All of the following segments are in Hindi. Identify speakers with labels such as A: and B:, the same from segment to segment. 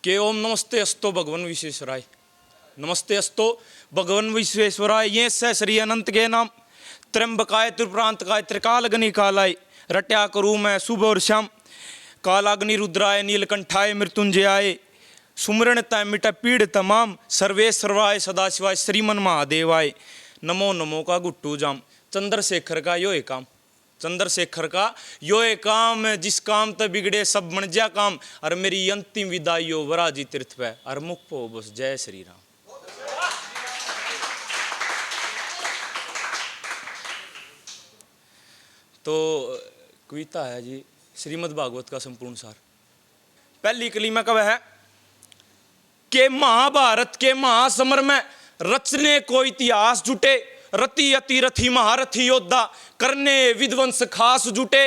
A: के ओम नमस्ते अस्तो भगवान विश्वेश्वराय। नमस्ते अस्तो भगवान विश्वेश्वराय। ये स श्री अनंत के नाम त्र्यंबकाय त्रिप्रांतकाय त्रिकाल गणिकालाय रट्या करूँ मैं सुबह और शाम। कालाग्नि रुद्राय नीलकंठाय मृत्युंजयाय सुमरण तय मिट पीड़ तमाम। सर्वेश्वराय सदाशिवाय श्रीमन महादेवाय नमो नमो का गुट्टू जाम। चंद्रशेखर का यो एक काम, चंद्रशेखर का यो एक काम है, जिस काम तो बिगड़े सब बन जा काम। और मेरी अंतिम विदाई यो वराजी तीर्थ पे और मुख पो बस जय श्री राम। तो कविता है जी श्रीमद् भागवत का संपूर्ण सार। पहली कली में कब है कि महाभारत के महासमर में रचने को इतिहास जुटे। रति अति रथी महारथी योद्धा करने विध्वंस खास जुटे।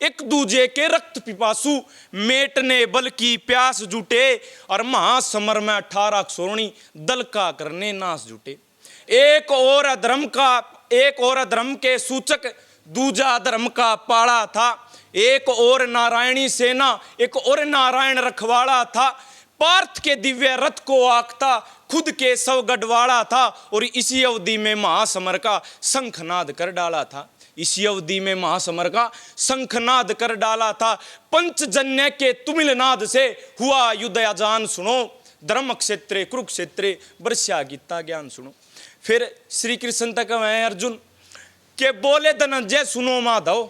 A: एक दूजे के रक्त पिपासु मेटने बल की प्यास जुटे। और महासमर में 18 सोरणी दल का करने नाश जुटे। एक और अधर्म के सूचक दूजा धर्म का पाड़ा था। एक और नारायणी सेना एक और नारायण रखवाड़ा था। पार्थ के दिव्य रथ को आंकता खुद के सव गढ़वाड़ा था। और इसी अवधि में महासमर का शंखनाद कर डाला था। इसी अवधि में महासमर का शंखनाद कर डाला था। पंचजन्य के तुमिलनाद से हुआ युद्ध अजान सुनो। धर्म क्षेत्रे कुरुक्षेत्रे वर्षा गीता ज्ञान सुनो। फिर श्री कृष्ण तक है अर्जुन के बोले धनंजय सुनो माधव।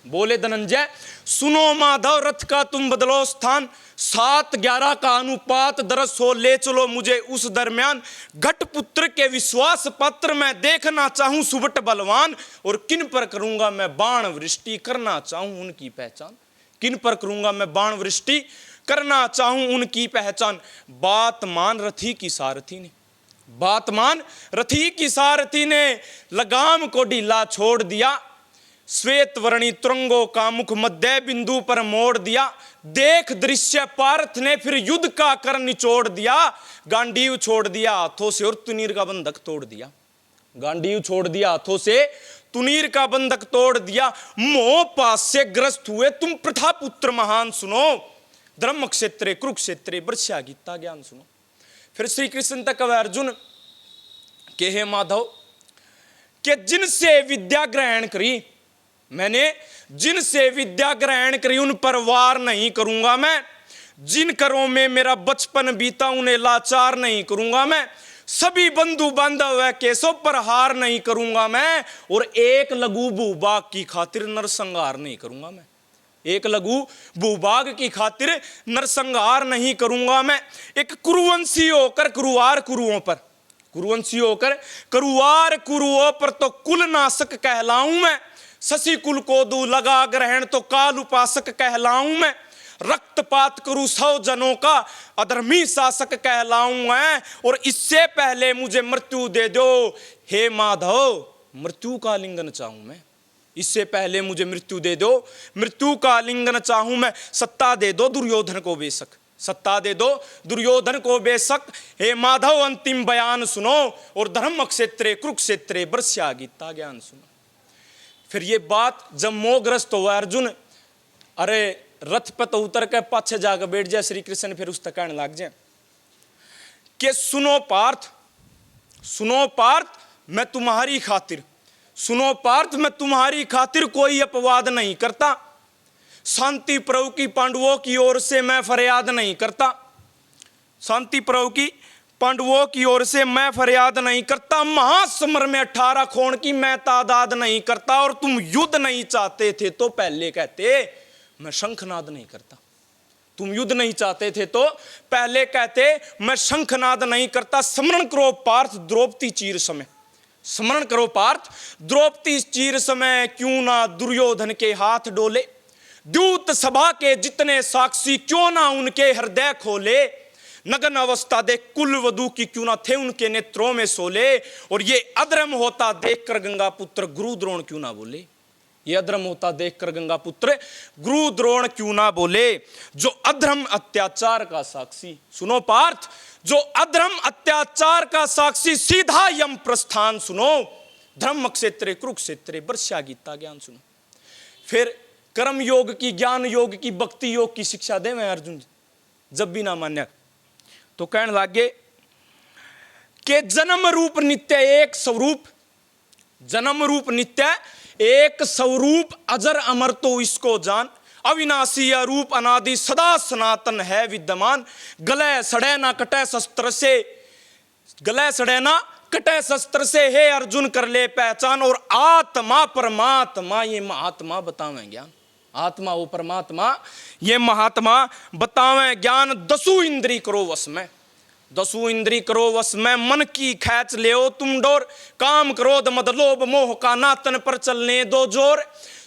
A: बोले धनंजय सुनो माधव रथ का तुम बदलो स्थान। 7-11 का अनुपात दरस हो ले चलो मुझे उस दरमियान। घट पुत्र के विश्वास पत्र में देखना चाहूं सुबट बलवान। और किन पर करूंगा मैं बाण वृष्टि करना चाहूं उनकी पहचान। किन पर करूंगा मैं बाण वृष्टि करना चाहूं उनकी पहचान। बात मान रथी की सारथी ने, बात मान रथी की सारथी ने लगाम को ढीला छोड़ दिया। श्वेत वर्णी तुरंगों का मुख मध्य बिंदु पर मोड़ दिया। देख दृश्य पार्थ ने फिर युद्ध का कर निचोड़ दिया। गांडीव छोड़ दिया हाथों से और तुनीर का बंधक तोड़ दिया। गांडीव छोड़ दिया हाथों से तुनीर का बंधक तोड़ दिया। मोह पास से ग्रस्त हुए तुम प्रथा पुत्र महान सुनो। धर्म क्षेत्रे कुरुक्षेत्रे वर्षा गीता ज्ञान सुनो। फिर श्री कृष्ण तक अर्जुन के हे माधव के जिनसे विद्या ग्रहण करी मैंने, जिनसे विद्या ग्रहण करी उन पर वार नहीं करूंगा मैं। जिन करों में मेरा बचपन बीता उन्हें लाचार नहीं करूंगा मैं। सभी बंधु बांधव केसों पर हार नहीं करूंगा मैं। और एक लघु भूभाग की खातिर नरसंहार नहीं करूंगा मैं। एक लघु भूभाग की खातिर नरसंहार नहीं करूंगा मैं। एक कुरुवंशी होकर कुरुवार कुरुओं पर, कुरुवंशी होकर कुरुवार कुरुओं पर तो कुल नाशक कहलाऊं मैं। शशि कुल को दू लगा ग्रहण तो काल उपासक कहलाऊं मैं। रक्तपात करूं 100 जनों का अधर्मी शासक कहलाऊं मैं। और इससे पहले मुझे मृत्यु दे दो हे माधव मृत्यु का लिंगन चाहूं मैं। इससे पहले मुझे मृत्यु दे दो मृत्यु का लिंगन चाहूं मैं। सत्ता दे दो दुर्योधन को बेशक, सत्ता दे दो दुर्योधन को बेशक। हे माधव अंतिम बयान सुनो। और धर्म क्षेत्रे कुरुक्षेत्रे वर्षा गीता ज्ञान सुनो। फिर ये बात जब मोहग्रस्त हुआ अर्जुन, अरे रथ पे तो उतर के पाछे जाकर बैठ जाए। श्री कृष्ण फिर उस तक कहने लग जाए कि सुनो पार्थ, सुनो पार्थ मैं तुम्हारी खातिर, सुनो पार्थ मैं तुम्हारी खातिर कोई अपवाद नहीं करता। शांति प्रभु की पांडवों की ओर से मैं फरियाद नहीं करता। शांति प्रभु की पांडवों की ओर से मैं फरियाद नहीं करता। महासमर में 18 खोण की मैं तादाद नहीं करता। और तुम युद्ध नहीं चाहते थे तो पहले कहते मैं शंखनाद नहीं करता। तुम युद्ध नहीं चाहते थे तो पहले कहते मैं शंखनाद नहीं करता। स्मरण करो पार्थ द्रौपदी चीर समय, स्मरण करो पार्थ द्रौपदी चीर समय। क्यों ना दुर्योधन के हाथ डोले, द्यूत सभा के जितने साक्षी क्यों ना उनके हृदय खोले। नग्न अवस्था देख कुल वधू की क्यों ना थे उनके नेत्रों में सोले। और ये अधर्म होता देखकर गंगा पुत्र गुरु द्रोण क्यों ना बोले। ये अधर्म होता देखकर गंगा पुत्र गुरु द्रोण क्यों ना बोले। जो अधर्म अत्याचार का साक्षी, सुनो पार्थ जो अधर्म अत्याचार का साक्षी सीधा यम प्रस्थान सुनो। धर्म क्षेत्रे कुरुक्षेत्रे वर्षा गीता ज्ञान सुनो। फिर कर्म योग की, ज्ञान योग की, भक्ति योग की शिक्षा दे मैं अर्जुन जब भी ना मान्या। तो कहने लगे कि जन्म रूप नित्य एक स्वरूप, जन्म रूप नित्य एक स्वरूप, अजर अमर तो इसको जान, अविनाशी अरूप अनादि सदा सनातन है विद्यमान, गले सड़े ना कटे शस्त्र से, गले सड़े ना कटे शस्त्र से, हे अर्जुन कर ले पहचान, और आत्मा परमात्मा ये महात्मा बतावें ज्ञान, आत्मा वो परमात्मा ये महात्मा बतावें ज्ञान, दसू इंद्री करो वश में, दसू इंद्री करो वश में, मन की खैच ले तुम डोर, काम क्रोध मद लोभ मोह का नातन पर चलने दो जोर,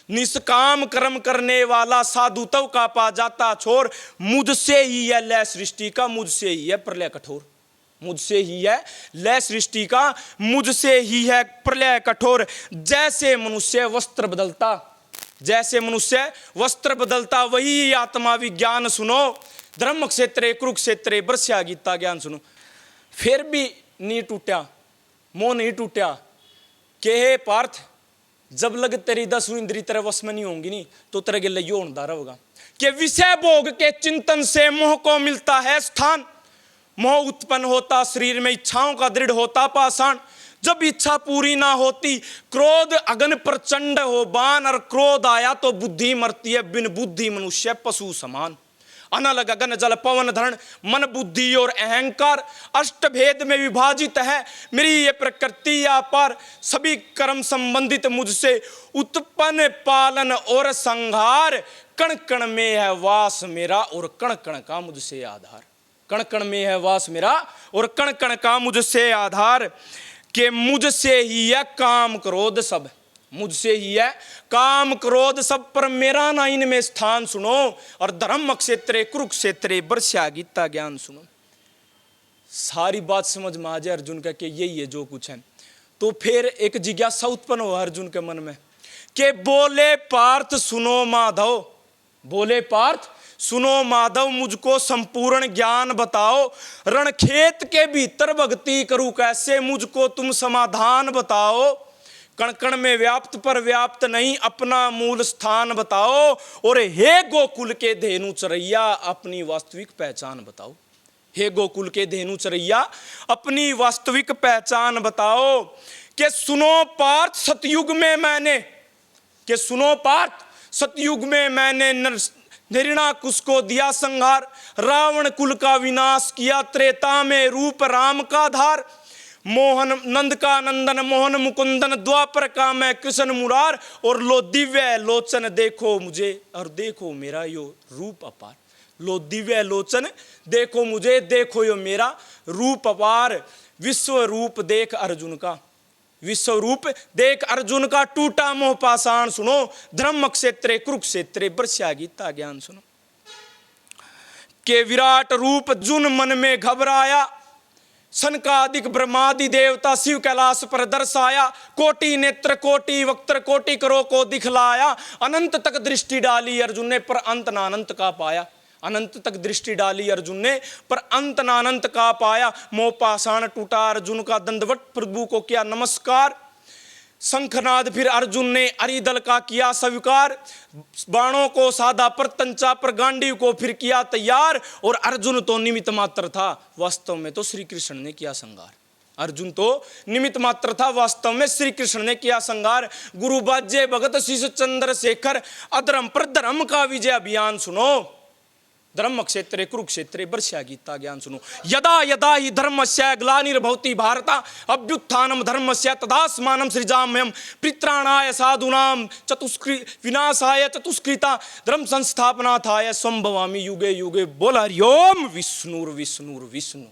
A: निष्काम कर्म करने वाला साधु तव का पा जाता छोर, मुझसे ही है लय सृष्टि का, मुझसे ही है प्रलय कठोर, मुझसे ही है लय सृष्टि का, मुझसे ही है प्रलय कठोर, जैसे मनुष्य वस्त्र बदलता, जैसे मनुष्य वस्त्र बदलता वही आत्मा विज्ञान सुनो, धर्म क्षेत्रे कुरुक्षेत्रे बरस्या गीता ज्ञान सुनो। फिर भी नहीं टूटा मोह, नहीं टूटा कि हे पार्थ जब लग तेरी 10 इंद्री तेरे वश में नहीं होंगी नहीं तो तेरे गिले यो होता रहेगा कि विषय भोग के चिंतन से मोह को मिलता है स्थान, मोह उत्पन्न होता शरीर में, इच्छाओं का दृढ़ होता पाषाण, जब इच्छा पूरी ना होती क्रोध अगन प्रचंड हो बान, और क्रोध आया तो बुद्धि मरती है, बिन बुद्धि मनुष्य पशु समान, अनल गगन जल पवन धरण मन बुद्धि और अहंकार, अष्टभेद में विभाजित है मेरी ये प्रकृति अपार, सभी कर्म संबंधित मुझसे उत्पन्न पालन और संहार, कण कण में है वास मेरा और कण कण का मुझसे आधार, कण कण में है वास मेरा और कण कण का मुझसे आधार, कि मुझसे ही है काम क्रोध सब, मुझसे ही है काम क्रोध सब, पर मेरा ना इनमें स्थान सुनो, और धर्म क्षेत्रे कुरुक्षेत्रे बरस्या गीता ज्ञान सुनो। सारी बात समझ में आ जाए अर्जुन का कि यही है जो कुछ है, तो फिर एक जिज्ञासा उत्पन्न हुआ अर्जुन के मन में कि बोले पार्थ सुनो माधव, बोले पार्थ सुनो माधव, मुझको संपूर्ण ज्ञान बताओ, रणखेत के भीतर भक्ति करूं कैसे, मुझको तुम समाधान बताओ, कण कण में व्याप्त पर व्याप्त नहीं अपना मूल स्थान बताओ, और हे गोकुल के धेनु चरैया अपनी वास्तविक पहचान बताओ, हे गोकुल के धेनु चरैया अपनी वास्तविक पहचान बताओ, कि सुनो पार्थ सतयुग में मैंने, कि सुनो पार्थ सतयुग में मैंने हिरण्याकुश को दिया संहार, रावण कुल का विनाश किया, त्रेता में रूप राम का धार, मोहन नंद का नंदन मोहन मुकुंदन, द्वापर का मैं कृष्ण मुरार, और लो दिव्य लोचन देखो मुझे और देखो मेरा यो रूप अपार, लो दिव्य लोचन देखो मुझे देखो यो मेरा रूप अपार, विश्व रूप देख अर्जुन का, विश्व रूप देख अर्जुन का, टूटा मोह पाषाण सुनो, धर्म क्षेत्रे कुरुक्षेत्रे बरस्या गीता ज्ञान सुनो, के विराट रूप जुन मन में घबराया, सनकादिक ब्रह्मादि देवता शिव कैलाश पर दर्शाया, कोटि नेत्र कोटि वक्त्र कोटि करो को दिखलाया, अनंत तक दृष्टि डाली अर्जुन ने पर अंत ना अनंत का पाया, अनंत तक दृष्टि डाली अर्जुन ने पर अंत ना अनंत का पाया, मोह पाषाण टूटा अर्जुन का, दंडवत प्रभु को किया नमस्कार, शंखनाद फिर अर्जुन ने अरिदल का किया स्वीकार, बाणों को साधा पर तंचा पर गांडीव को फिर किया तैयार, और अर्जुन तो निमित्त मात्र था वास्तव में तो श्री कृष्ण ने किया संहार, अर्जुन तो निमित्त मात्र था वास्तव में श्री कृष्ण ने किया संहार, गुरु बाज्य भगत शिष्य चंद्रशेखर, अधर्म पर धर्म का विजय अभियान सुनो, धर्म क्षेत्रे कुरुक्षेत्रे बरस्या गीता ज्ञान सुनो, यदा यदा ही धर्मस्य ग्लानिर्भवति भारत अभ्युत्थानम धर्मस्य तदास्मानं सृजाम्यहं, पित्राणाय साधूनां विनाशाय चतुष्कृता धर्म संस्थापनार्थाय संभवामि युगे युगे। बोल हरि ओम विष्णुर्विष्णुर्विष्णु।